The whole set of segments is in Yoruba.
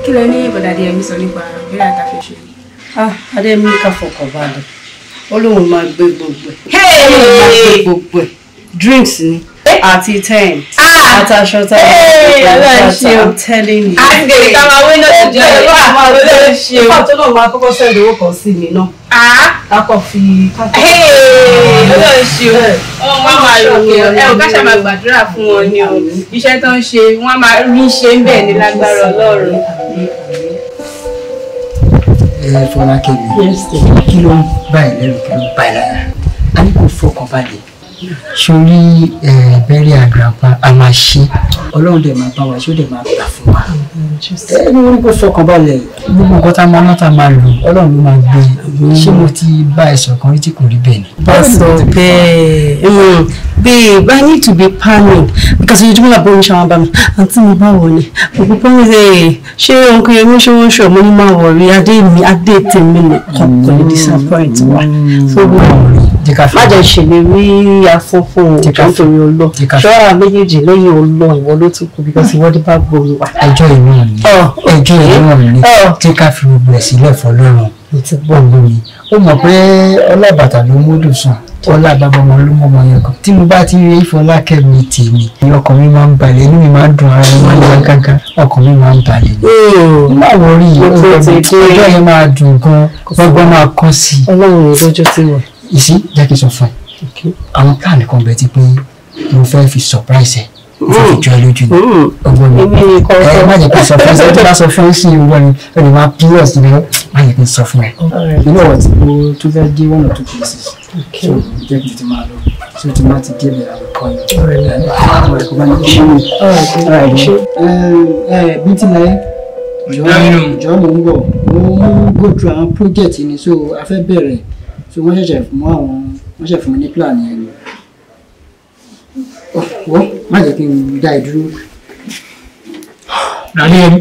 Kí ló ní bọ̀dá díẹ̀ mi sọ nípa bí àtàfẹ́ ṣe? Adé mi ká fọkàn balẹ̀. Olóhùn máa gbé gbogbo ẹ̀. Gbogbo ẹ̀. Drinks ni. Àti tent. Àti aṣọ tá I'm telling you. Anike ká máa wé náà ti jẹ́ Ọlọ́run ṣe o. Ìfọ̀ tó náà máa kọ́kọ́ sẹ́ndì owó kan sí mi náà. Kákọ̀ fi kákọ̀. Ọlọ́run ṣe o. Wọ́n máa rò pé ẹ ò ká ṣáà máa gbàdúrà fún wọn ni o. Iṣẹ́ tó ń ṣe wọ́n máa rí ṣe ń bẹ̀ ní lágbára Ọlọ́run. Fọlákẹ́mi, kí ló ń bá ẹ lẹ́rù kí ló ń bá ẹ lára? A ní kò fọkàn balẹ̀. Sórí bẹ́rẹ̀ àgbàpá a máa ṣe. Ọlọ́run dẹ̀ máa bá wa ṣé ó dẹ̀ máa gbà fún wa. Ẹni orí kò fọkàn balẹ̀. Gbogbo nǹkan tá a máa náà tá a máa lò Ọlọ́run ló máa gbé. Ṣé mo ti bá ẹ sọ̀kan rí tí kò rí bẹ́ẹ̀ ni? Pastor bẹ́ẹ̀. Babe, I need to be planning because you don't have to shower me. Until me ba wọlé. Gbogbo promise ṣé onko yemi ṣe won ṣo mo ni ma worry ade tèmi nìkan kò ní disappoint wa. So go má jẹ́ ṣèlérí afọ́fọ́ nítorí Ọlọ́run. Ṣọ́ra méjèèjì lẹ́yìn Ọlọ́run ìwọ ló tún kù because ìwọ dé bá gbòòrò wa. Ẹjọ́ ìran ni. Ẹjọ́ ìran ni. Tí ká fi gbogbo ẹ̀ sílẹ̀ fọlọ́run. Ti gbọ́ lórí. Ó mọ̀ pé ọlábàtà ló múdù sùn. Ọlá bàbá ọmọ ló mọ̀ ọmọ yẹn kan. Tí mo bá ti rí Fọlákẹ́mi tèmi, ọkàn mi máa ń balẹ̀, inú mi máa ń dùn, ara mi máa ń yá gágá, ọkàn mi máa ń balẹ̀. Má wọrí ọjọ́ yẹn máa dùn gan, gbọ́gbọ́n máa kọ́ sí i. Ọlọ́run ìdọ́jọ́ tí wọ̀. Ìsí jẹ́ kí n sọ fún ẹ. Àwọn káàní kan bẹ ti pé mo fẹ́ fi surprise ẹ. Mo fẹ́ fi jọ ẹ lójú ni. Ọgbọ́n mi. Má jẹ́ kí n sọ fún ẹ. Ṣé tí bá sọ fún ẹ sí ìwọ ni ẹ lè máa plus ni má jẹ́ kí n sọ fún ẹ. You know what? Mo tún fẹ́ dé 1 or 2 places. So jẹ́ kí n ti máa lọ. So tí máa ti dé bẹ̀rẹ̀ àwọn kan yìí. Bí ti láyé jọ́ mo ń bọ̀ mo ń go through àwọn project ni so a fẹ́ bẹ̀rẹ̀ so wọ́n ṣẹ̀ṣẹ̀ fún mi ní plan yẹn ni. Wọ́n má jẹ́ kí n dá ẹ dúró. Ràlẹ́ ẹ̀rí.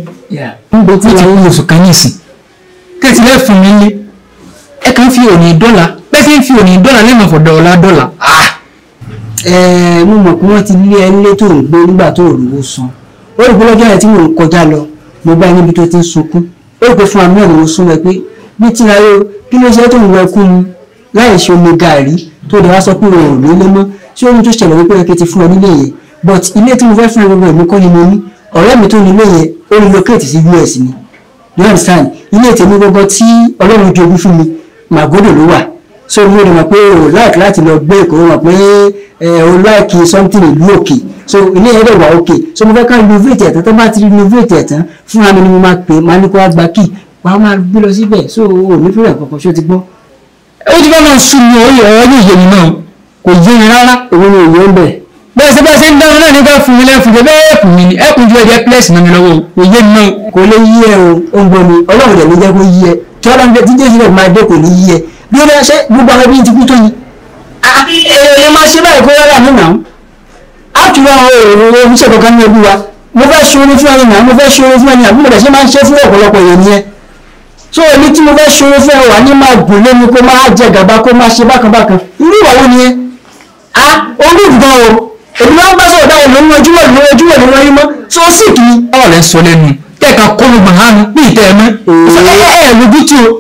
Ń gbé tí ti ń oṣù kan ní ìsìn. Kẹ́tì lẹ́ fún mi lé. Ẹ kàn fi òní dọ́là. Bẹ́ẹ̀ sì ń fi òní dọ́là lẹ́mọ̀ fọ̀dọ̀ dọ́là. Mo mọ̀ pé wọ́n ti lé ẹ nílé tó ń gbé nígbà tó òrùwó san. Ó rí pé lọ́jọ́ yẹn tí mò ń kọjá lọ mo bá níbi tó ti ń sunkún. Ó rí pé fún àmì ọ̀rọ̀ sún ẹ pé bí tí ra yóò kí ló ṣe tó ń wọ ẹkún mu láì ṣe omi gàrí tó lè wá sọ pé òun ò lélẹ́ mọ́ tí ohun tó ṣẹlẹ̀ wípé ẹ̀kẹ́ ti fún ọ nílé yẹn but ilé tí mo fẹ́ fún ẹ gbogbo ẹ̀mí kọ́ ni mo ní ọ̀rẹ́ mi tó nílé yẹn ó relocate sí US ni you understand ilé tèmi gbogbo tí Ọlọ́run jogún fún mi Màgódò ló wà so mo lè mọ̀ pé o like láti lọ gbé Èkó mọ̀ pé o like something ìlú òkè so ilé yẹn lè wà òkè so mo fẹ́ ká renovate ẹ̀tàn tó bá ti renovate ẹ̀tàn fúnra mi ni mo máa pè máa ní kó wá gba key wàá máa gbé lọ síbẹ̀ so o ní fúnra kankan ṣó ti gbọ́. Ó ti bá máa sún mi ọ̀rọ̀ ní ìyẹn náà kò yé mi rárá. Òun ni òye ń bẹ̀. Bẹ́ẹ̀ ṣe ń dáhùn náà nígbà fún mi lẹ́fún mi bẹ́ẹ̀ ẹ̀kùn mi ni ẹ̀kùn ju ẹ̀jẹ̀ pílẹ̀sì náà mi lọ́wọ́ kò yé mi náà. Kò lè yí ẹ o ó ń gbọ́ mi Ọlọ́run dẹ̀ ló jẹ́ kó yí ẹ tí Ọlọ́run tí Jésù rẹ̀ máa dé kò ní yí ẹ bí ó bá ṣe gbogbo àwọn ẹbí ti kú tó yìí. Èèyàn máa ṣe báyìí kó rárá mi náà á tún àwọn èrò oníṣẹ́ kankan ní ẹbí wa mo fẹ́ ṣe orin fún ẹni náà mo fẹ́ ṣe orin fún ẹni àbí mo dẹ̀ ṣe máa ń ṣe fún ọ̀pọ̀lọpọ̀ èèyàn nìyẹn so èmi tí mo fẹ́ ṣe orin fún ẹ wà ní máa gùn lẹ́nu kó máa jẹ gàba kó máa ṣe bákan bákan irú ìwà wo nìyẹn olú gan o èmi máa ń bá sọ̀rọ̀ dáhùn lórí ojúwọ̀ ní wọ́n yí mọ́ so ó sì kì í. Ọ̀rọ̀ rẹ̀ sọ lẹ́nu kẹ́ẹ̀ka kọ́nu gbàhánu ní ìtẹ́ ẹ̀mẹ́ lójú tí o.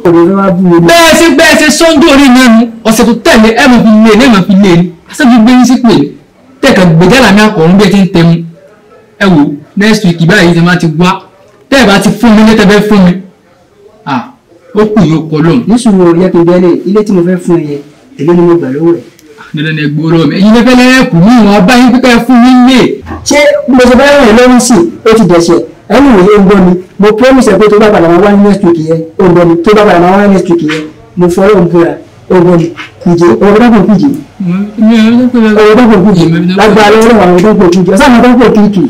Bẹ́ẹ̀ ṣe sọ́njú orí mẹ́nu ọ̀sẹ̀ tó tẹ̀lé ẹ̀mọ̀ fi lé ní ẹ̀mọ̀ fi lé ní aṣáájú gbé yín sí pé tẹ̀ka gbẹ̀dẹ́là ní akọ̀rún bí ẹ ti ń tẹmu ẹ wò next week báyìí ti máa ti wá tẹ́ẹ̀ bá ti fún mi lẹ́tẹ̀ẹ́ fún mi ó kù yóò kọ́ lọ́hùn. nísùnwó yẹ kí n bẹ́ẹ̀ ilé tí mo fẹ́ fún ẹ yẹ èlé ni mo gbà lọ́wọ́ ẹ̀. Dandan ẹ gbòòrò mi ẹ̀yin lẹ́fẹ́ lẹ́ẹ̀kù ní ìwọ̀n abáyé pípẹ́ fún mi lé. Ṣé mo ṣe fẹ́ rìn lọ́rùn sí ó ti dẹ̀ṣẹ̀ ẹni ìwé ó ń gbọ́ mi mo promise ẹ pé tó bá padà máa wá next week yẹn ó ń gbọ́ mi tó bá padà máa wá next week yẹn mo fọ́ ọ́ ń búra ó ń gbọ́ mi kùjẹ́ ọ̀rọ̀dọ́gbọ̀n kùjẹ́ ọ̀rọ̀dọ́gbọ̀n kùjẹ́ lágbára lọ́wọ́ àwọn ọ̀rọ̀dọ́gbọ̀n kùjẹ́ ọ̀sán àwọn ọ̀rọ̀dọ́gbọ̀n kìkì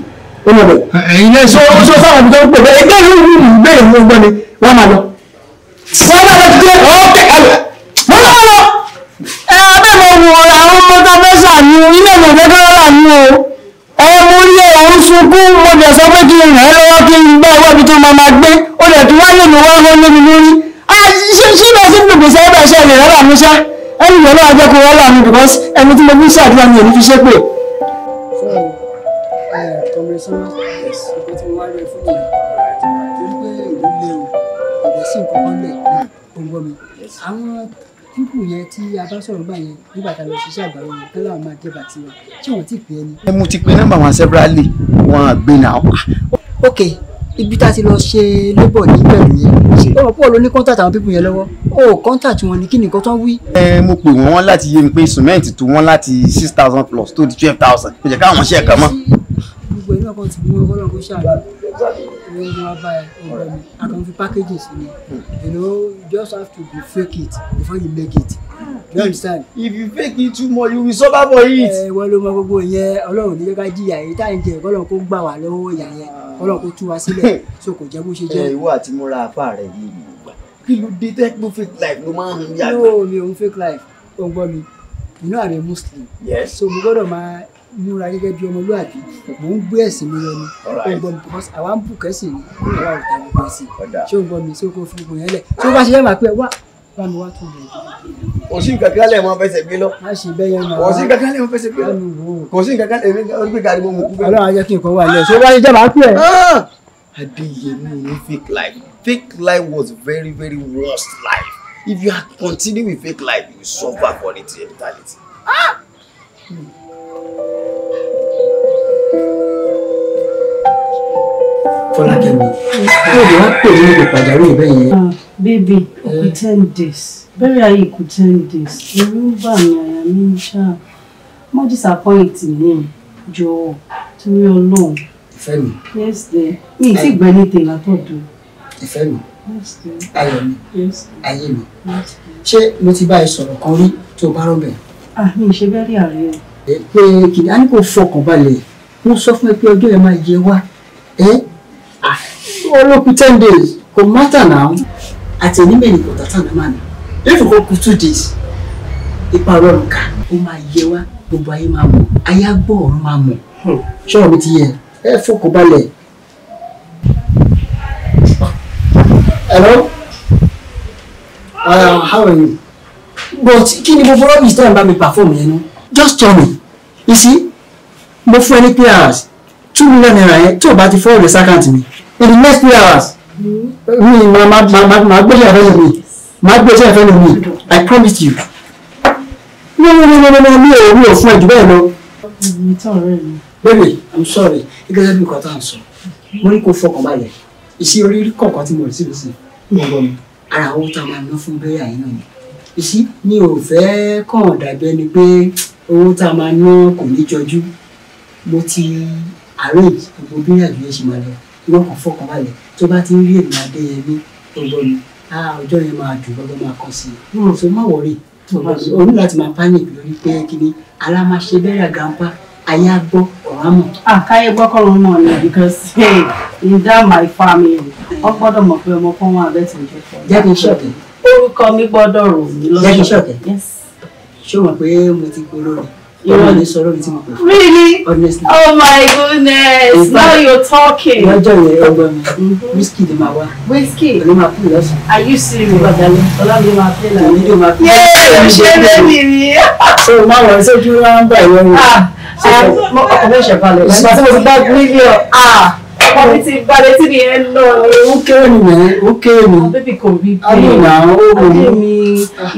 ó mọ̀ bẹ̀. ẹ̀yin lẹ́sọ̀ so fáwọn ọ̀dọ́ pè bẹ́ẹ̀ ẹgbẹ́ ìlú ìlú bẹ́ẹ̀ ni ó gbọ́ mi wọ́n máa lọ. wọ́n máa lọ sí wọ́n máa lọ. Bẹ́ẹ̀ mo wo àwọn ọmọ tó fẹ́ sàánú ilé ìwé fẹ́ kọ́ lánú o kó wọ́n láàánú because ẹni tí mo fi ń ṣàdúrà mi ò ní fi ṣépè. Kọmíṣánná ìgbà tí mo wá rẹ fún mi torí pé ìlú lé o kò dẹ̀ sí nǹkan kan lẹ̀ gbogbo mi àwọn pípù yẹn tí a bá sọ̀rọ̀ gbà yẹn nígbà tá a lọ ṣiṣẹ́ àgbáyé yẹn kí láwọn máa débà tiwọn tí wọ́n ti pè é ni. mo ti pe nọ́mbà wọn severally wọn gbé náà. ok ibi tá a ti lọ ṣe labour ní pẹ̀lú yẹn ó pọ̀ ló ní contact àwọn pípù yẹn lọ́wọ́ ó contact wọn ni kí nìkan tán wí. mo pè wọ́n láti yé mi pé cement tó wọ́n láti 6,000 plus tó di 12,000 kò jẹ́ káwọn ṣe ẹ̀ka mọ́. gbogbo ẹ̀ náà kan ti mú ọgọ́rùn-ún kó ṣàlọ́ owó ni wọ́n bá ẹ ọgbẹ́ mi a kàn fi packaging sí ni you just have to be fake it before you make it you understand. if you fake it too much you will suffer for it. wọ́n ló mọ gbogbo yẹn ọlọ́run ní ká jìyà èyí tá à ń jẹ ọlọ́run kó gbà wá lọ́wọ́ ìyà yẹn ọlọ́run kó tú wa sílẹ̀ so kò jẹ́ bó ṣe jẹ́. ìwọ àti múra apá rẹ yìí ni gbà kí ló dé tẹ́kínú fake life ló máa ń hun yàgbẹ́. no mi ò ń fake life ó ń gbọ́ mi you know I'm a Muslim. yes. so mo gbọ́dọ̀ máa múra gẹ́gẹ́ bí ọmọlúwàbí mò ń gbé ẹ̀sìn mi lọ ni ó ń gbọ́ mi because àwa ń bùkẹ́ sí ni ó ń wá òkè gbogbo ẹ̀sìn ṣé ó ń gbọ́ mi sí kó fi gbogbo yẹn lẹ̀ tí ó bá ṣe yẹn máa pẹ́ wá bá mi wá tún bẹ̀rẹ̀. kò sí nǹkan kan lẹ̀ mọ́ fẹsẹ̀ gbé lọ. má ṣe bẹ́ẹ̀ yẹn náà kò sí nǹkan kan lẹ̀ mọ́ fẹsẹ̀ gbé lọ. kò sí nǹkan kan lẹ̀ mọ́ gbé gàdí mọ́ mú kú bẹ́ẹ̀. ọlọ́run á jẹ́ kí nǹkan wà lẹ̀ ṣé ó bá ṣe jẹ́ máa pẹ́. Adeyemi ní fake life. Fake life was very very worst life. If you are continuing with fake life you will suffer for it in eternity. Fọlákẹ́mi ó lè wá pè ní ìlú pàjáwìrì bẹ́ẹ̀ yẹn. Baby, kò 10 days. Bẹ́ẹ̀rẹ̀ ayé kò 10 days. Ẹ̀rù ń bà mí àyà mi ṣáà. Má disappoint mi jọ̀ọ́ torí Ọlọ́run. Ìfẹ́ mi. Yes dear. Mi ì tí gbẹ́ ní tèmi látọ̀dọ̀. Ìfẹ́ mi. Yes dear. Ayọ̀ mi. Yes. Ayé mi. Yes. Ṣé mo ti bá ẹ sọ̀rọ̀ kan rí tó bá rọ̀ bẹ̀? Mi ì ṣe bẹ́ẹ̀ rí àárẹ̀ o. Pé kìnìún á ní kò fọkàn balẹ̀. Mo sọ fún ẹ pé ọjọ́ yẹn máa yẹ wá. Olókùn 10 days kò matter now. Àti ẹni mẹ́rin kò tàtà náà máa nì. If you go 2 days, ipa ọlọ́run ká ó máa yẹ wá gbogbo ayé máa mọ̀ ayé agbọ́ ọ̀run máa mọ̀. Ṣọ́ọ̀ mi ti yẹ ẹ fọkàn balẹ̀. Hello? How are you? But kí ni gbogbo rubbish tẹ́ ẹ̀ bá mi perform yẹn nu? Just tell me. You see, mo fún ẹ ní 3 hours. 2 million naira yẹn tí o bá ti fọ́ ọ̀rẹ́ sákàǹtì mi. In the next 3 hours, mi máa gbéṣẹ́ ìfẹ́ lómi. Máa gbéṣẹ́ ìfẹ́ lómi. I promise you. No, mi ò fún ẹ jù bẹ́ẹ̀ lọ. Baby, I'm sorry. Gẹ́gẹ́ bí nǹkan tá à ń sọ. Mo ní kó fọkàn balẹ̀. Ìṣe orí kọ̀ọ̀kan tí mo rí sí lọ́sìn. Mo gbọ́ mi. Ara owó tá a máa ná fún bẹ́ẹ̀ àyìn náà ni. Ìṣí mi ò fẹ́ kàn dàbí ẹni pé owó tá a máa ná kò ní jọjú. Mo ti arrange gbogbo bí àgbẹ̀ ṣe máa lọ. Ìwọ kan fọkàn balẹ̀ tó bá ti ń rí èmi Adéyẹmí ọgbọ́n mi ọjọ́ yẹn máa dùn lọ́gbọ́n máa kàn sí i so má wọrí o ní láti máa panic lórí pé kíní alámáṣe bẹ́rẹ̀ àgànpá ayé àgbọ̀ ọ̀rá mọ̀. Káyé gbọ́kọ̀rọ̀ mọ̀ ni because in that my family wọ́n gbọ́dọ̀ mọ̀ pé ọmọ kan wọn àbẹ́tì ń jẹ́ fún ọ. Jẹ́ kí n ṣọ̀kẹ́. Orúkọ mi gbọ́dọ̀ rò mí lọ́sọ̀. Jẹ́ kí n ṣọ̀kẹ́. Yes. Ṣé o mọ̀ pé mo ti polówó rẹ̀? Ìwọ ni sọ̀rọ̀ mi tí mo pè fún. Really? Honestly. Oh my goodness! Now you're talking. Lọ́jọ́ yẹn ọgbọ́n mi whisky ni màá wá. Whiskey? Òní máa kú lọ́sàn. Are you serious? Ọlọ́run máa fẹ́ la. Òní ló máa kú. Yéé ṣe bẹ́ẹ̀ni mi. Ṣé o máa wọ̀ ẹ́ sójú wa ń bá ìwọ rẹ̀? Ọkọ̀ mi ṣẹ̀ balẹ̀. Ìgbà tí mo ti bá mílíọ̀n. Ọkọ mi ti balẹ̀ tí mi ẹ lọ. Ó kéré mi mẹ́, ó kéré mi. Bébì kò rí bẹ́ẹ̀. Àmì Ayé mi,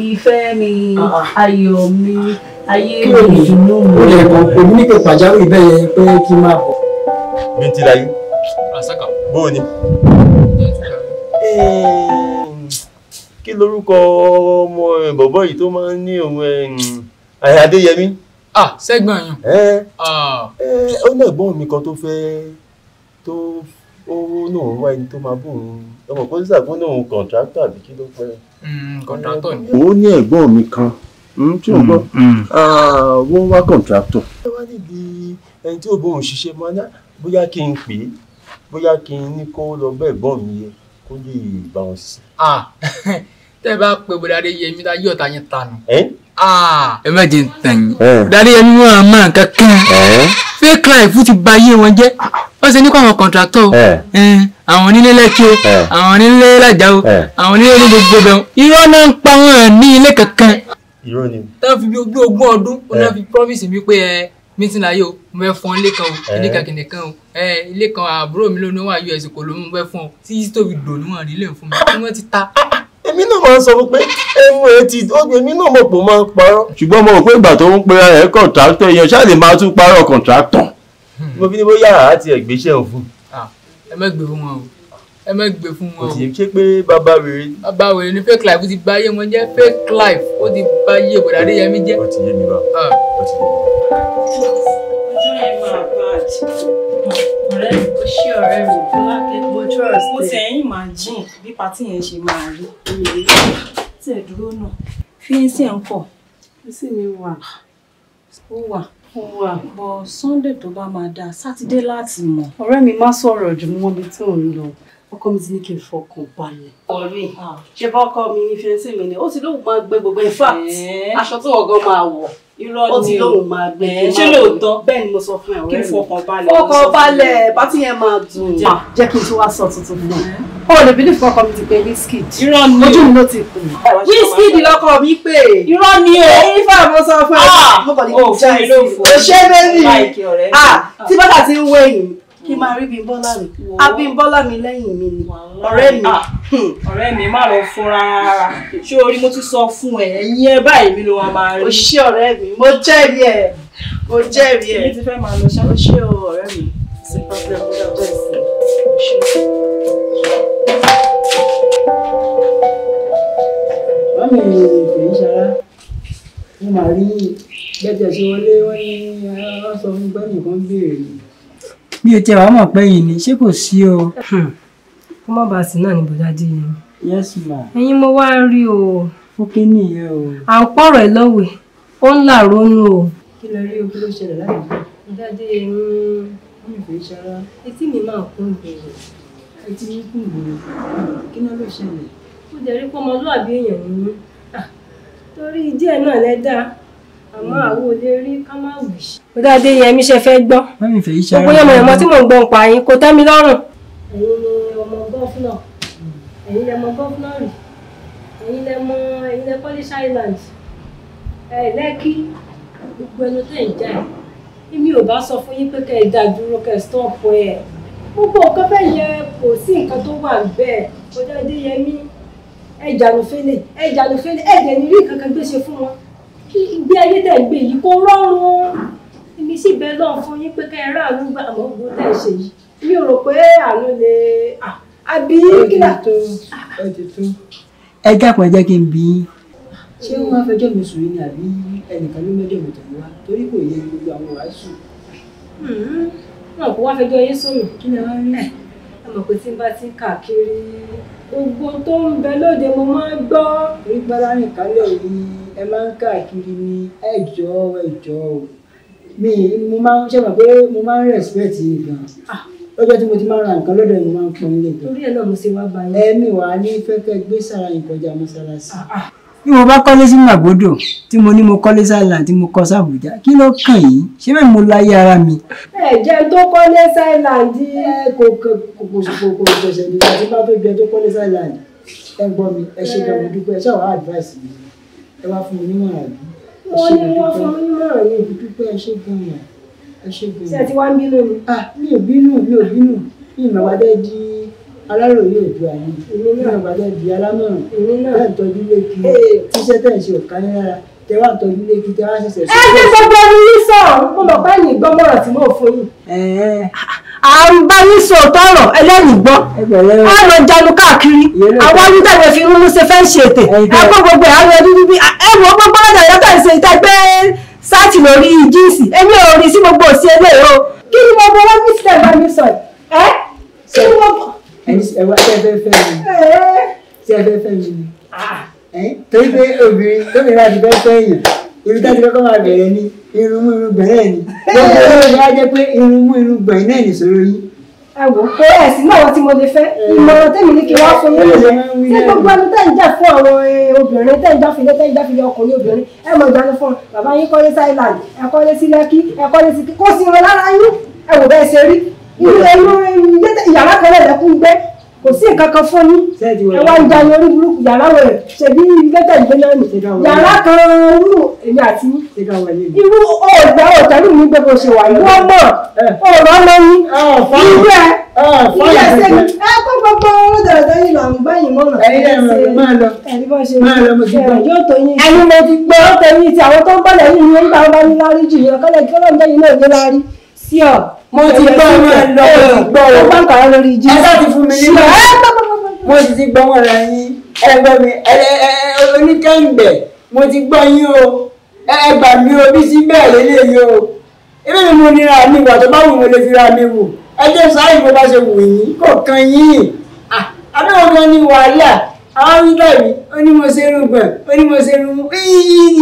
ìfẹ́ mi, ayọ̀ mi, ayé mi, ìdùnnú mi. Ó lè bọ̀ òbí ní pé pàjáwìrì bẹ́ẹ̀ yẹn pé kí n máa bọ̀. Binti láyé. Bóò ni. Kí lorúkọ ọmọ bọ̀bọ̀ yìí tó máa ń ní òun Adéyẹmí? Sẹ́gbọ̀n yàn. Ó ní ẹ̀gbọ́n mi kan tó fẹ́ tó ó náà wá ẹni tó máa bóun ọmọ pọ́lísà fún náà kọ̀ǹtráktọ̀ àbí kí ló pẹ́. Kọ̀ǹtráktọ̀ ni. Ó ní ẹ̀gbọ́n mi kan tí ò gbọ́ wọ́n wá kọ̀ǹtráktọ̀. Ẹ wá níbi ẹni tí ò bóun ṣiṣẹ́ máa ná bóyá kí n pè é bóyá kí n ní kó lọ bẹ́ẹ̀ gbọ́n mi yẹ kó lè bá wọn ṣiṣẹ́. Tẹ́ ẹ bá pe bọ̀dá Adéyẹmí tá yóò ta yín tanu. Ẹ má jẹ́ tàn yín. Bọ̀dá Adéyẹmí wọn máa kankan. Fake life ti ba ayé wọn jẹ́. Wọ́n ṣe ní kó àwọn kọ̀ǹtráktọ̀ àwọn onílé Lẹ́kí o àwọn onílé Lájà o àwọn onílé ní gbogbo bẹ̀rù irọ́ náà ń pa wọn ní ilé kankan. irọ́ ni. Tá fi bí ogún ọdún ó náà fi promise mi pé meeting láyé o mo fẹ́ fún ilé kan o ilé kan kìnìkan o ilé kan àbúrò mi ló ní wà US kò ló mú fẹ́ fún ọ tí tóbi dò níwọ̀n rí lè fún mi tí wọ́n ti ta. Èmi náà máa ń sọ pé èmi náà mọ̀ pé ó máa ń parọ́. Ṣùgbọ́n mo rò pé ìgbà tó ń pe ara ẹ̀ kọ̀ǹtráktọ̀ èèyàn ṣáà lè máa tún parọ́ kọ̀ǹtráktọ̀. Mo fi ní bóyá àti ẹ̀gbẹ́sẹ̀ ò fún. Ẹ má gbé fún wọn o ẹ má gbé fún wọn o. Kò sì ṣe pé bàbá wèrè ni fake life ó ti báyé wọn jẹ́ fake life ó ti báyé Bọ̀dá Adéyẹmí jẹ́. Ó ti yé mi bá. Ó ti yé mi. Ọjọ́ yẹn máa bad. Ọ̀rẹ́ mi, ó ṣí ọ̀rẹ́ mi, Fọlákẹ́, mo trust. Mo ti ẹ̀yìn máa jìn bí pàtí yẹn ṣe máa rí. Tí ẹ̀ dúró náà, fíyínsì ẹ̀ ń pọ̀. Fíyínsì mi wà. Ó wà. Bọ̀ Sunday tó bá máa dáa, Sátidé láti mọ̀. Ọ̀rẹ́ mi má sọ̀rọ̀ jù mọ́ bí tí ò ń lọ. Ọkọ mi ti ní kí n fọkàn balẹ̀. Ọ̀rẹ́ ṣe bá ọkọ mi ní fíyínsì mi ni, ó ti lóun máa gbé gbogbo in fact, aṣọ tí wọ́n gan máa wọ̀. Ó ti lóun máa gbé. Ṣé lóòótọ́? Bẹ́ẹ̀ ni mo sọ fún ẹ ọ̀rẹ́ mi. Kí n fọkàn balẹ̀. Fọkàn balẹ̀, pátí yẹn máa dùn. Jẹ́ kí n tún wá sọ tuntun fún ẹ. Ó lè bí ní fọkàn mi ti pé Wizkid. Irọ́ ni ojú mi ló ti pè. Wizkid lọkọ mi pè. Irọ́ ni o. Èyí fà mo sọ fún ẹ. Mo kàn ní kí n já ẹ sí. O ṣé bébì. Tí bàtà ti ń wẹ̀yìn kí n máa rí Bímbọ́lá mi. Abímbọ́lá mi lẹ́yìn mi ni. Ọ̀rẹ́ mi. Ọ̀rẹ́ mi má lọ fúnra rárá. Ṣé orí mo ti sọ fún ẹ? Ẹ̀yin ẹ báyìí mi ló wá máa rí. O ṣé ọ̀rẹ́ mi. Mo jẹ́rìí ẹ̀. Èmi ti fẹ́ máa lọ ṣá. O ṣé ọ̀rẹ́ mi. Sí problem ní ọjọ́ ìsìn. O ṣé. Mami kò ní ṣara. Wọ́n máa rí gbẹ́jẹ̀ sí wọlé wọ́n ní wọ́n sọ fún pé nìkan béèrè ni. Mi ò tiẹ̀ wá mọ̀ pé yìí ni ṣé kò sí o. Kó má bàa sí náà ní Bọ̀dá Adéyẹmí. Yes ma. Ẹ̀yin mo wá rí o. Fúnkẹ́ nìyẹn o. À ń pọ̀rọ̀ ẹ̀ lọ́wẹ̀ ó ń làrónú o. Kí ló rí o kí ló ṣẹlẹ̀ láti gbọ́? Bọ̀dá Adéyẹmí. Wọ́n mi kò ní ṣara. Etí mi máa kún gbèrè. Etí mi kún gbèrè. Kí ló ṣẹlẹ̀? Ó jẹ́ rí pọ́nmọlúàbí èèyàn nínú. Torí díẹ̀ náà lẹ́dà àmọ́ àwọn olè rí ká má wì. Bọ̀dá Adéyẹmí ṣe fẹ́ gbọ́. Wọ́n mi fẹ́ yí ṣara. Gbogbo yẹmọ tí mò ń gbọ́n pa yín kò tẹ́ mi lọ́rùn. Ẹ̀yin ni ọmọ gọ́fúnà. Ẹ̀yin lẹ mọ gọ́fúnà rí. Ẹ̀yin lẹ Polish Island. Lẹ́kí gbogbo ẹnu tẹ̀ ń já ẹ̀. Èmi ò bá sọ fún yín pé kẹ́ ẹ dá dúró kẹ́ ẹ stop ẹ̀. Gbogbo nǹkan bẹ́ẹ̀ yẹ kò sí nǹkan tó wà bẹ́ẹ̀. Bọ̀dá Adéyẹmí ẹ jànú fẹ́lẹ̀ ẹ̀jẹ̀ ní rí kankan gbéṣe fún wọn. Kí ìgbé ayé tẹ̀ ń gbé yìí kó rọrùn. Èmi sì bẹ́ẹ̀ lọ́ọ̀ fún yín pé kẹ́ ẹ ráàánú gbà àmọ́ gbogbo tẹ̀ ṣe yìí. Mi ò rò pé àánú lè àbí kílà tó. Ẹ dákun ẹ jẹ́ kí n bí yín. Ṣé wọ́n máa fẹjọ́ mi sùn ni àbí ẹnìkan ló mẹ́jọ mi tẹ̀lé wa torí kò yẹ gbogbo àwọn wàásù. Wọn kò wá fẹjọ́ yín sùn mí. Kí ni wọ́n rí? Ẹ mọ̀ pé tí n bá ti ń káàkiri gbogbo tó ń bẹ lóde mo máa ń gbọ́. Orí gbára rìn kálẹ̀ yìí ẹ máa ń káàkiri ni ẹjọ́ o. Mo máa ń ṣẹ̀mọ̀ pé mo máa ń respect yìí gan. Lọ́jọ́ tí mo ti máa ń ra nǹkan lọ́dọ̀ yìí mo máa ń pọn ilé gan. Torí ẹ̀ náà mo ṣe wá bá yín. Ẹ̀mí wàá ní fẹ́kẹ́ gbé sára yìí kọjá mọ́sálásí. Bí mo bá kọ́lé sí Màgódò tí mo ní mo kọ́lé sáìlà tí mo kọ́ sàbújá kí ló kàn yín ṣé bẹ́ẹ̀ mo láyé ara mi. Jẹ́ tó kọ́lé sáìlàndì. Kò ṣẹ̀ṣẹ̀ nígbà tí bá tó jẹ tó kọ́lé sáìlàndì ẹ gbọ́ mi ẹ ṣe gan mo dúpẹ́ ẹ ṣáà wá advice mi ẹ wá fún mi nímọ̀ràn bí. Wọ́n ní wọ́n fún mi nímọ̀ràn ní mo dúpẹ́ ẹ ṣe gan yẹn ẹ ṣe gan yẹn. Ṣé ẹ ti wá ń bínú ni? Mi ò bínú mi ìmọ̀wádẹ́ di aláròyé òdu àyè ìmọ̀wádẹ́ di alámọ̀ràn bẹ́ẹ̀ tọ́jú lékì tíṣẹ́ tẹ̀ ń ṣe ọ̀ká ní rárá tẹ wá tọ́jú lékì tẹ wá ṣẹ̀ṣẹ̀ sí. Ẹ ní gbogbo ẹni yín sọ mo mọ̀ bá yín gbọ́ mọ̀ràn tí mò ń fún yín. À ń bá yín sọ tọrọ ẹlẹ́rìí gbọ́. Á lọ jánu káàkiri. Àwọn olùdarí fi ń ṣe fẹ́ ṣe ètè. Ẹ kó gbogbo ẹ̀ àwọn ẹbí bíbí. Ẹ wọ gbogbo ọ̀dà yọ̀tọ̀ ìṣe ìta gbé sáàtì lórí jíǹsì. Èmi ò rí sí gbogbo òsì eléyìí o. Kí ni mo bọ wọ́n ní sílẹ̀ bá mi sọ ẹ̀? Kí ni mo bọ? Ẹ wá tẹ́ fẹ́ fẹ́ mi. Tí ẹ fẹ́ fẹ́ mi ni. Torí pé obìnrin láti fẹ́ fẹ́ èèyàn. Ibi tá ti kọ́kọ́ máa bẹ̀rẹ̀ ni irun mú irun gbẹ̀rẹ̀ ni. Gbogbo olóògbé á jẹ́ pé irun mú irun gbẹ̀rẹ̀ náà nìṣòro yín. Ẹ wò ó ẹ̀sìn náà wọ́n tí mo lè fẹ́. Ìmọ̀ràn tẹ́mi ní kí wọ́n fún yín nìyẹn. Ṣé gbogbo ẹni tẹ́ ń jà fún àwọn obìnrin tẹ́ ń jáfilé ọkùnrin obìnrin ẹ mọ̀ ìdáná fún bàbá yín kọ́lé sí Island ẹ kọ́lé sí Lẹ́kí ẹ kọ́lé sí kó sí wọn lára yín ẹ wò bẹ́ẹ̀ ṣe rí. Ìyàrá kan lẹ́lẹ́kùn gbé kò sí nǹkan kan fún yín ẹ wá ń jà ní orí burúkú yàrá wọlé ṣebí lẹ́tà ìgbé náà nì yàrá kan irú èmi àti irú ọ̀gbà ọ̀tẹ̀lú mi gbé bó ṣe wà yìí wọ́n mọ̀ ọ̀rọ̀ lẹ́yìn ìgbẹ́ ìgbẹ́ sẹ́ni kó gbogbo ọ̀dọ̀dọ̀ yìí là ń báyìí mọ́nà máa lọ mo ti gbọ́ yóò tó yín ẹni mo ti gbọ́ ó tẹ̀ yín ti àwọn tó ń bọ̀ lẹ́yìn ní nígbà wọn bá ní lárí jù yín ọ̀kọ́lẹ̀ kí ọlọ́run jẹ́ yín náà ní lárí sí ọ. mo ti gbọ́ wọn lọ gbọ́ ọ bá ń kàrá lórí jí. ẹ bá ti fún mi nígbà mo ti gbọ́ wọn rà yín ẹgbẹ́ mi oníkẹ́ǹbẹ̀ mo ti gbọ́ yín o ẹgbà mi o bí sí bẹ́ẹ̀ lélẹ́yìí o ebe mi mo nira mi ìwà tó bá wù mo lè fi ra mi wù ẹjẹ sáyé bó bá ṣe wù yín kò kan yín àbẹ́wọ̀n kan ní wàhálà àwọn wíńdà mi ó ní mo ṣe rúgbọ̀n ó ní mo ṣe rúgbọ̀n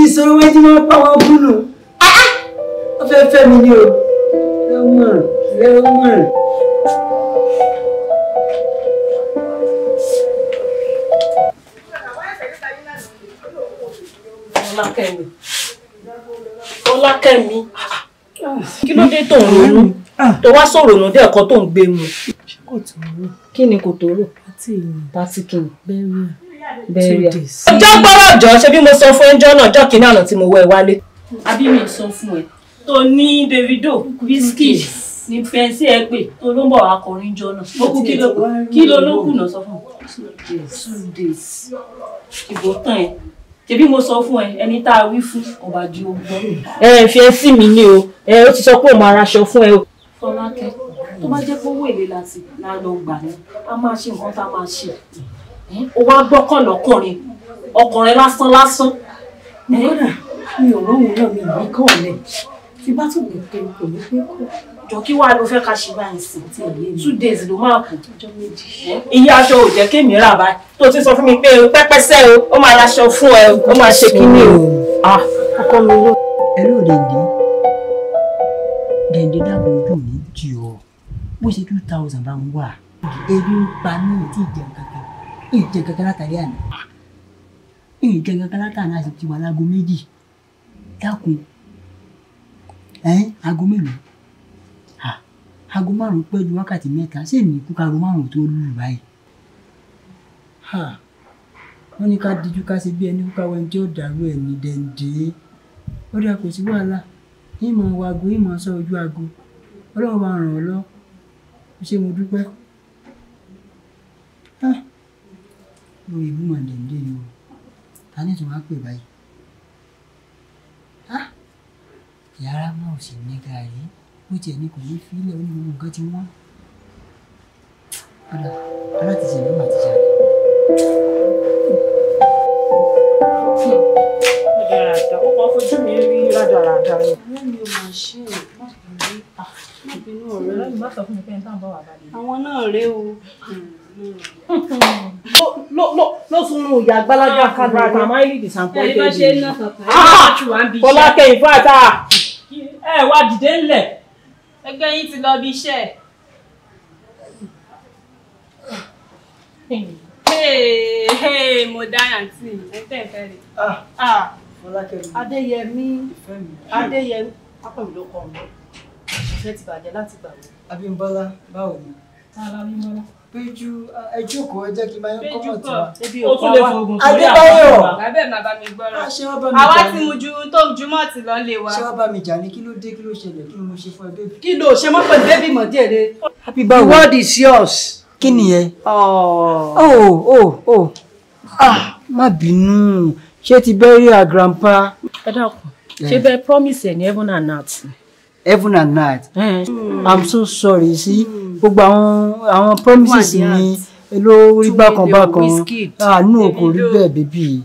ìṣòro wọn tí wọ́n pa wọn kúnnù ó fẹ́ fẹ́ mi ní o lẹ́wọ̀n. Ọlákẹ́mi kí ló dé tó ń ronú tó wá sọ̀rọ̀ nù dé ẹ̀kọ́ tó ń gbé mu kí ni kò tó rò pátí kí ni bẹ́ẹ̀rẹ̀ ọjọ́ gbọ́rọ̀ ọjọ́ ṣe bí mo sọ fún ẹjọ́ náà ọjọ́ kìíní àná tí mo wọ ẹ wálé. àbí mi sọ fún ẹ tó ní Davido Wizkid ní fẹǹsì ẹ pé tó ló ń bọ̀ akọrin jọ náà ó kú kí ló ló kù náà sọ fún 2 days ìbò tán ẹ ṣebí mo sọ fún ẹ ẹni tá a wí fún ọba di ogun. Fi ẹ sí mi ní o ó ti sọ pé ó máa raṣọ fún ẹ o. Fọlákẹ́ tó bá jẹ́ pé owó èlé láti lọ gbà ní a máa ṣe nǹkan tá a máa ṣe ó wá gbọ́kàn lọ́kùnrin ọkùnrin lásán. kódà mi ò rọrùn náà mi ò ní kàn lẹ̀ tí bá tún lè pé kò ní pé kò. jọ kí wàá ló fẹ́ ká ṣe báyìí sí 2 days ló máa kù ọjọ́ méjì. iye aṣọ ò jẹ́ kémi rà báyìí tó ti sọ fún mi pé pẹ́pẹ́sẹ́ o ó máa raṣọ fún ẹ ó máa ṣe kíní o. ọkọ mi ló. ẹ ló dèndé dábò ojú mi jì ọ bó ṣe 2000 bá ń wà ebi ń pa mí tí ìjẹun kankan látàrí àná ìjẹun kankan látàrí àná àti tiwa láago méjì dákun aago mélòó aago 5 pẹ́ ju wákàtí 3 ṣé èmi kú káago 5 tó lù báyìí wọ́n ní ká díjú ká ṣe bí ẹni kú káwọ́ ẹni tí ó dàrú ẹ̀ ní dẹ̀ǹdé ó dà kò sí wàhálà ìmọ̀ wago ìmọ̀ sọ ojú aago ọlọ́run bá ràn ọ́ lọ ṣé mo dúpẹ́ lórí ìlú mọ̀ dẹ̀ǹdé ni o ta ní tí wọ́n á pè báyìí yàrá náà ò sì ní gàrí bó tiẹ̀ ní kò ní fílẹ̀ ó ní gbogbo nǹkan tí wọ́n padà alátìsẹ̀ ló mà ti jáde. rádaràdà ó kọ́ fojú mi rí rádaràdà ni. wọ́n mi ò máa ṣe é má bínú ọ̀rẹ́ rẹ̀ má sọ fún mi pé n tàn bọ̀ wà báyìí. àwọn náà rèé o. ló tún mú ìyá gbálájà kábíyà kan máa ń lè disappointed. ẹni bá ṣe ń ná kankan. Fọlákẹ́ ìfáàtà. ẹ wá dìde ńlẹ̀. ẹgbẹ́ yín ti lọ bí iṣẹ́. mo dáyà tí ẹ tẹ̀ fẹ́ rè. Adéyẹmí Adéyẹmí pápẹ́ mi ló kọ́ mi. Ìfẹ́ ti bàjẹ́ láti gbà mí. Abímbọ́lá báwo ni. Alábímbọ́lá. Péjú ẹ jókòó ẹ jẹ́ kí n máa ń kọ́mọ̀ tí wa. Ó tún lè fògùn sórí Adébáyọ̀. bàbá ẹ̀ máa bá mi gbọ́rọ̀. ṣé wọ́n bá mi àwa jà ti ní. mu ju tó jùmọ̀ ti lọ lé wa. ṣé wọ́n bá mi jà ní kí ló dé kí ló ṣẹlẹ̀ kí ló mo ṣe fún ẹ bébí. kí ló ṣe mọ́ pẹ̀lú bébí mọ̀ díẹ̀ rẹ. Happy báwo. The word is yours. kí nìyẹn. Má bínú ṣé ti bury her grandpa. Ẹ dákun ṣé bẹ́ẹ̀ promise ẹ̀ ní heaven and earth. Heaven and earth. I'm so sorry sí gbogbo àwọn promises mi ló rí bákan àánú kò rí bẹ́ẹ̀ bébí.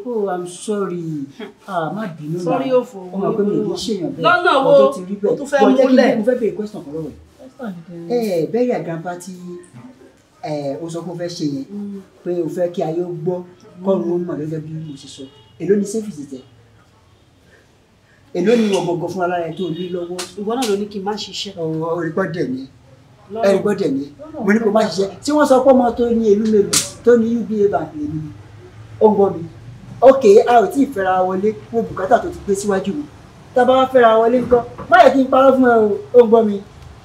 Oh, I'm sorry. Má bínú náà. Sorry ó fò. Ọmọ pé mi ò ní ṣèyàn bẹ́ẹ̀. Lọ́nà wo ọ̀tọ̀ ti rí bẹ́ẹ̀. o tún fẹ́ múlẹ̀. Mo fẹ́ bèèrè question kan lọ́wọ́ ẹ̀. Bury her grandpa tí o sọ pé o fẹ́ ṣe yẹn pé o fẹ́ kí ayé ó gbọ́ kọ́run ó mọ̀ gẹ́gẹ́ bí mo ṣe sọ. Èló ni sẹ́fìsì tẹ̀? Èló ni ìwọ gbọ̀ngàn fún alára ẹ̀ tó ní lọ́wọ́? Ìwọ náà ló ní kí n má ṣiṣẹ́. Orí gbọ́dẹ̀ ni ẹ̀rí gbọ́dẹ̀ ni mo ní kó má ṣiṣẹ́ tí wọ́n sọ pé ọmọ tó ní ìlú mélòó tó ní UBA bank lèmi ó ń gbọ́ mi. Ok, a ò tí ì fẹ́ra wọlé wo bùkátà tó ti gbé síwájú mi tá a bá wá fẹ́ra wọlé nǹkan báyìí kí n parọ́ fún ẹ o ó ń gbọ́ mi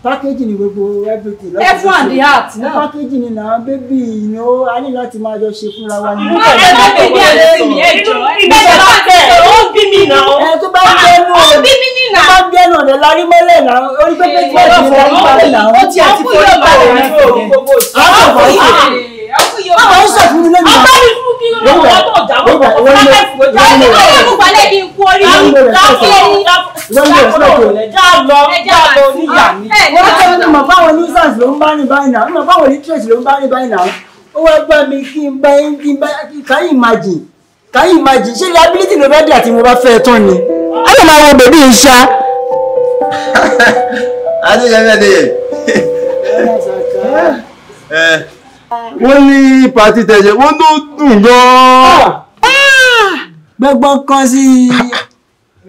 Packaging ni gbogbo everything. F1 and the heart náà. Packaging ni na baby a ní láti máa jọ ṣe fúnra wa ni. Ó bí mi náà. Tó bá gbẹ́nu ó bí mi ní náà. Tó bá gbẹ́nu ọ̀dẹ̀ larí mọ́lẹ̀ náà. Orí pépé tí wọ́n ti larí mọ́lẹ̀ náà. Ó ti àti fún yóò bá rẹ̀ fún gbogbo. Àwọn sọ fún mi lẹ́nu. Ọba mi fún kí ló wọ́n tó jábọ̀. Ọba mi balẹ̀ kí n kú orí mi. Wọ́n tẹ́ mọ̀ fáwọn nuisance ló ń bá ní báyìí náà. Mọ̀ fáwọn literate ló ń bá ní báyìí náà. Ó wá gbá mi kí n bá can you imagine? Can you imagine? Ṣé liability ló bá dé àti mo bá fẹ́ tán ni? A lè máa wo bèbí ìṣá. Adéyẹmí. Wọ́n ní pàtí tẹ̀jẹ̀ wọ́n tó dùn gan-an. Gbẹ́gbọ́n kan sí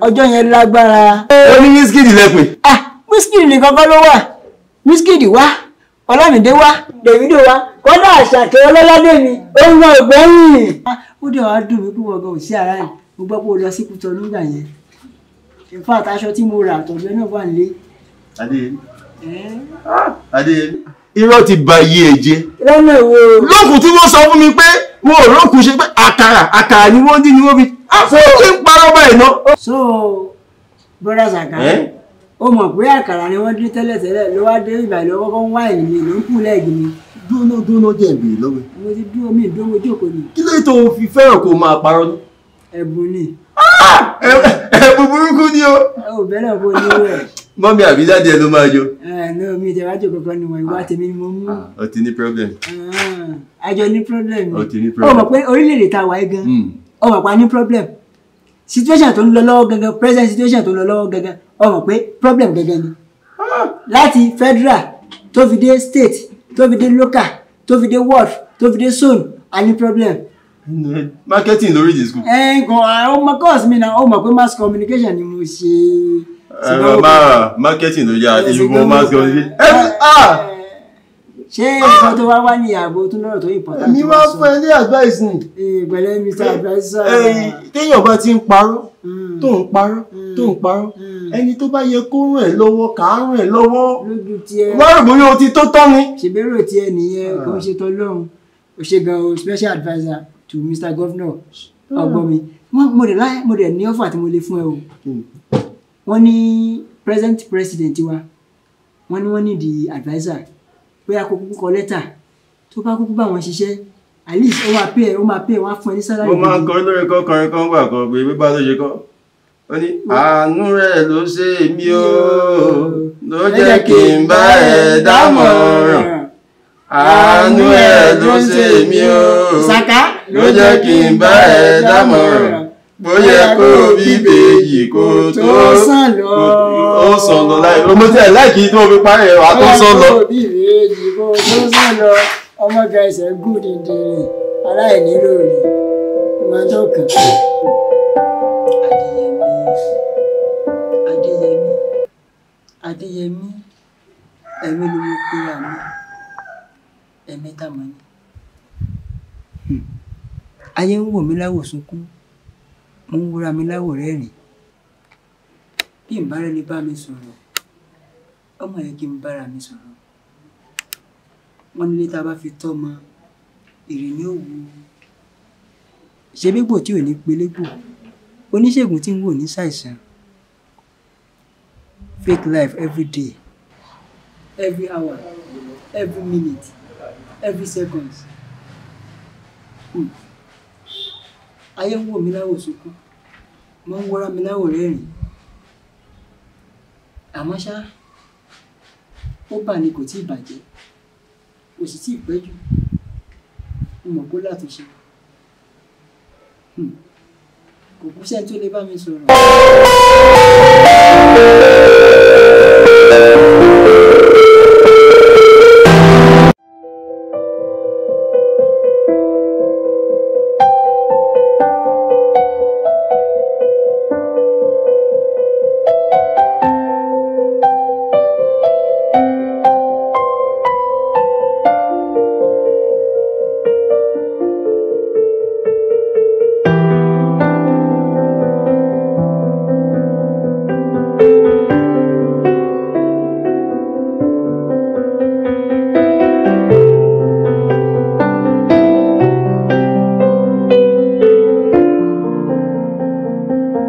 ọjọ́ yẹn lágbára. Ó ní Wizkid lẹ́pẹ̀. Wizkid nìkan kọ́ ló wà. Wizkid wá, Ọlámídé wá, Davido wá, kọ́dà Àṣàkẹ́ Ọlọ́ládé mi, ohun ọ̀gbẹ́yìn. Ó dẹ̀ wá dùn mí púpọ̀ gan-an sí ara ẹ̀. Mo gbọ́ pé o lọ sí Kútọ̀ nígbà yẹn. In fact, aṣọ tí mo rà àtọ̀jọ́ náà wà nílé. Adéyẹmí. Irọ́ ti ba iye ẹ̀ jẹ́. Lọ́nà wo? Lókùn tí wọ́n sọ fún mi pé wọn ò rókùn ṣe pé àkàrà ni wọ́n dín ni wọ́n fi. Ṣé ń parọ́ báyìí náà? So, brother Saka, ó mọ̀ pé àkàrà ni wọ́n dín tẹ́lẹ̀tẹ́lẹ̀ ló wá dé ìgbà ló kọ́kọ́ ń wá ẹ̀yìn mi ló ń kú lẹ́ẹ̀gì mi. Dúró jẹ́ ìbéèrè lọ́wọ́. Mo ti dúró mi ìdúró mo jókòó ni. Kí ló tó fi fẹ́ràn kó máa parọ́ ní? Ẹ̀bùn ni. Ẹ̀bùn burúkú ni o. Ò bẹ́ẹ̀ kó ní rẹ̀. Mọ́mí àbí dáadé ẹ ló máa yọ. No, mi ìjẹ̀wájú kankan ni wọ́n ìwà tèmi ni mo mú. Ó ti ní problem. Àjọ ní problem. Ó ti ní Ó problem. mọ̀ pé orílẹ̀-èdè ta wáyé gan. Ó mọ̀ pa ní problem. Situation tó ń lọ lọ́wọ́ gangan, present situation tó ń lọ lọ́wọ́ gangan, ó mọ̀ pé problem gangan ni. Láti federal tó fi dé state tó fi dé local tó fi dé ward tó fi dé zone a ní problem. Marketing lórí the school. Gan ọmọ course mi náà ó mọ̀ pé mass communication ni mo ṣe. Marketing ló yá ìwọ mass communication. Ṣé nǹkan tó wá ní ààbò tó lọ́rọ̀ tó important? Mi wá fún ẹ ní advice ni. Pẹ̀lẹ́ Mr. Advisor. Téèyàn bá ti ń parọ́ tó ń parọ́ ẹni tó bá yẹ kó ràn ẹ́ lọ́wọ́ kà á ràn ẹ́ lọ́wọ́. Lójú tiẹ̀. Wọ́n rò bóyá o ti tó tán ni. Ṣèbérò tiẹ̀ nìyẹn kò ṣe tọ́lọ́run. O ṣe gan o special adviser to Mr. Governor ọgbọ́n mi. Mo dẹ̀ ní ọ́fà tí mo lè fún ẹ o. Wọ́n ní present president wa wọ́n ní the adviser bóyá kó kúkú kọ lẹ́tà tó bá kúkú bá wọn ṣiṣẹ́ at least ó máa pay wọ́n á fún ẹ ní salary. Mo máa ń kọrin lórí kọrin kan wà kan pé bí bá ló ṣe kọ́ ó ní àánú rẹ̀ ló ṣe mí o ló jẹ́ kí n bá ẹ dámọ̀ràn àánú rẹ̀ ló ṣe mí o Saka ló jẹ́ kí n bá ẹ dámọ̀ràn bóyá kó bíbèjì kó tó sàn lọ. Ó sàn lọ láì ọmọ tí ẹ láìkí tó fi parí ẹ̀ wà tó sàn lọ. Bíbèjì kó tó sàn lọ ọmọ gẹ̀ẹ́sẹ̀ gùn dídìrín aláìní lórí ìmọ̀ tó kàn. Adéyẹmí ẹ̀mí ló mú pé àmì ẹ̀mẹ́ta mọ́ ni. Ayé ń wò mí láwò sunkún mo ń wúra mi láwò rẹ́rìn bí n bá rẹ́ni bá mi sọ̀rọ̀ ọmọ yẹn kí n bára mi sọ̀rọ̀ wọ́n nílé tá a bá fi tọ́mọ èrè ní òwú ṣebígbò tí ò ní pelégbò oníṣègùn tí ń wò ní ṣàìsàn fake life every day every hour every minute every second. Ayé ń wò mí láwò sunkún mo ń wọ́ra mi láwò rẹ́rìn àmọ́ ṣá ó bà ní kò tí ì bàjẹ́ kò sì tí ì pẹ́ jù mo mọ̀ kó látúnṣe kò kú sẹ́ni tó lè bá mi sọ̀rọ̀.